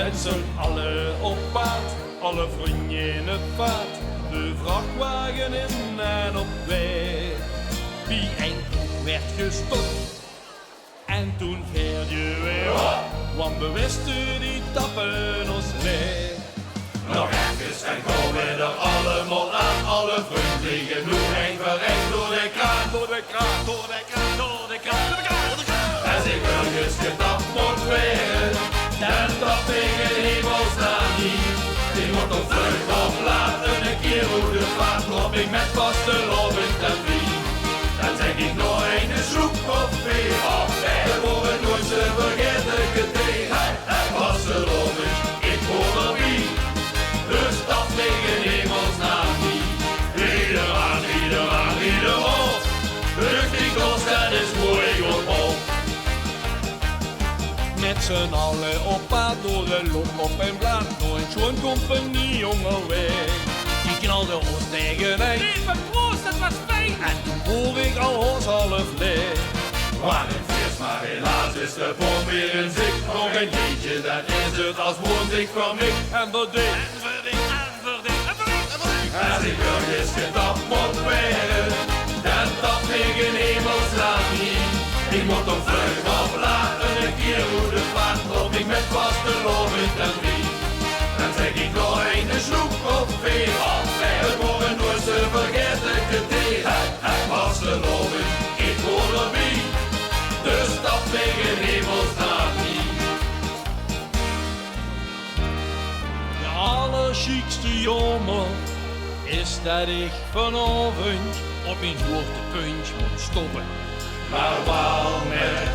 met z'n allen op pad, alle vrienden vaart, de vrachtwagen in en op weg. Wie enkel werd gestopt en toen veerde je weer op, want we wisten die tappen ons leeg. Nog even en komen er allemaal aan, alle vrienden nu een voor een door de kraan, door de kraan, door de kraan, door de kraan, door de kraan, door de kraan. Als ik ergens getapt moet werden, dan tap ik het hemelsnaam niet. Ik moet op vlucht of laten een keer hoe de vaart loop ik met vaste lovend en wie. Dan zeg ik nog een zoek of weer op weg. We worden nooit zo vergeten tegen. Vaste lovend, ik hoor er wie. Dus dat tegen hemelsnaam niet. Ieder aan, ieder aan, ieder op. Lucht die kost, dat is mooi op. Met z'n allen op pad door de loop op en blaad, nooit zo'n compagnie onderweg. Die knalde ons tegeneen. Even proost, dat was fijn. En toen voel ik al ons half leeg. Maar een vis, maar helaas is de bom weer in zicht. Nog een jeetje, dat is het als woonzicht van ik en verdikt. En verdikt, en verdikt, en verdikt, en verdikt. Als ik ergens getapt moet werden, dan tap ik in hemelsnaam niet. Ik moet op vlucht of laten een keer hoe de vaart loop ik met vaste lovend en wie. Dan zeg ik nog een sloep of weer op weg. Het worden nooit te vergeten tegen. Vaste lovend, ik hoor er wie. Dus dat tegen hemelsnaam niet. De allerchiekste jammer is dat ik vanavond op mijn hoogtepunt moet stoppen. Maar wel met